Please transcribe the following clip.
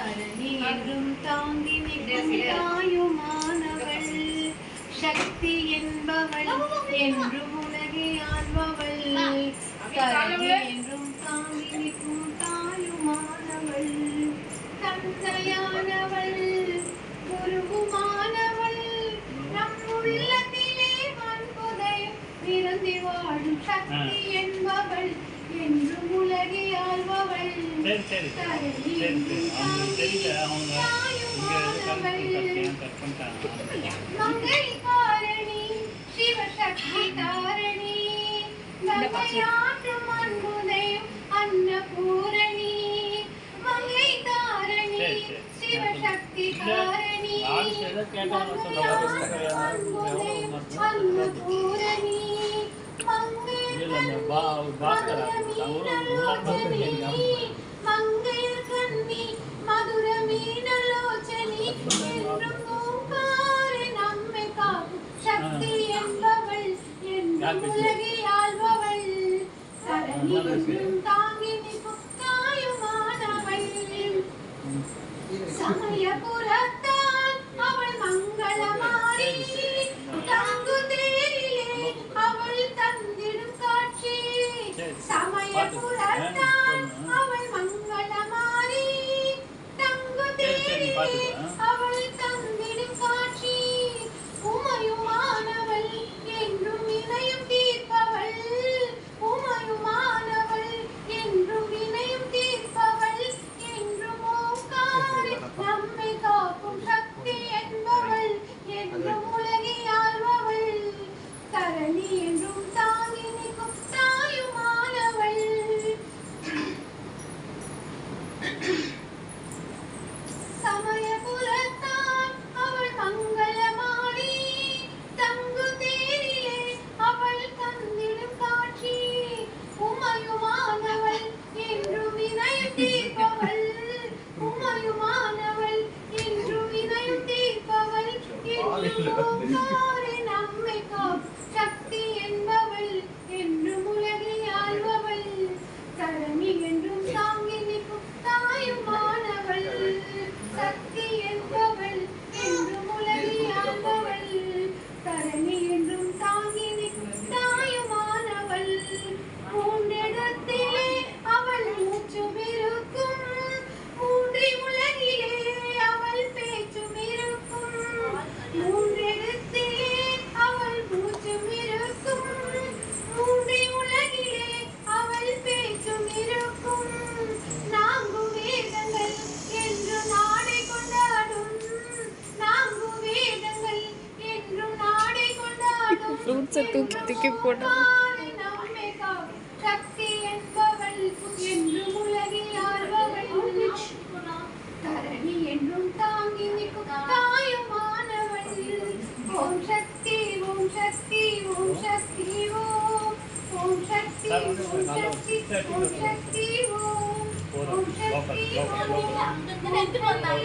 தரணி என்றும் தாங்கி நிற்கும் தாயுமானவள், சக்தி என்பவள் என்றும் உலகை ஆள்பவள், தரணி என்றும் தாங்கி நிற்கும் தாயுமானவள், தந்தையானவள் குருவுமானவள், நம் உள்ளத்திலே அன்புதை நிரந்தி வாழும் சக்தி என்பவள் என்றும் உலகை ஆள்பவள், தரணி என்றும் தாங்கி நிற்கும் தாயுமானவள், மங்கைகாரணி சிவசக்தி தாரணி, நகையாற்றும் அன்புதையும் அன்னபூரணி, மங்கை தாரணி சிவசக்தி தாரணி, அன்னபூரணி, மங்கையர் கண்ணி மதுர மீனலோச்சனி, என்றும் ஓங்காரி நம்மை காக்கும் சக்தி என்பவள் என்றும் உலகை ஆள்பவள், தரணி என்றும் தாங்கி நிற்கும் தாயுமானவள், சமயபுரத்தான் அவள் மங்களமாரி, தங்கு தேரிலே அவள் தந்திடும் காட்சி, சமயபுரத்தான் அவள் மங்களமாரி, தங்கு தேரிலே அவள் தந்திடும் காட்சி, உமையுமானவள் என்றும் இணையும் தீர்ப்பவள், உமையுமானவள் என்றும் இணையும் தீர்ப்பவள், என்றும் ஓங்காரி நம்மை காக்கும் சக்தி என்பவள் என்றும் உலகை ஆள்பவள், தரணி என்றும் தாங்கி நிற்கும் தாயுமானவள், சமயபுரத்தான் அவள் மங்களமாரி, தங்கு தேரிலே அவள் தந்திடும் காட்சி, உமையுமானவள் என்றும் இணையும் தீர்ப்பவள், உமையுமானவள் என்றும் இணையும் தீர்ப்பவள், என்றும் ஓங்காரி நம்மை காக்கும் சக்தி என்பவள் என்றும் உலகை ஆள்பவள், தரணி என்றும் தாங்கி நிற்கும் தாயுமானவள், சக்தி என்பவள் என்றும் உலகை ஆள்பவள், தரணி என்றும் தாங்கி நிற்கும் தாயுமானவள், மூன்றிடத்திலே அவள் மூச்சும் இருக்கும், மூன்றி உலகிலே அவள் பேச்சும் இருக்கும், மூன்றிடத்திலே அவள் மூச்சும் இருக்கும், மூன்றி உலகிலே அவள் பேச்சும் இருக்கும், நான்கு வேதங்கள் என்று நாடை கொண்டாடும், நான்கு வேதங்கள் என்று நாடை கொண்டாடும், நம்மை காக்கும் சக்தி என்பவள் என்றும் உலகை ஆள்பவள், தரணி என்றும் தாங்கி நிற்கும் தாயுமானவள், ஓம் சக்தி ஓம் சக்தி ஓம் சக்தி ஓம், ஓம் சக்தி ஓம் சக்தி ஓம் சக்தி ஓம், ஓம் சக்தி ஓம்.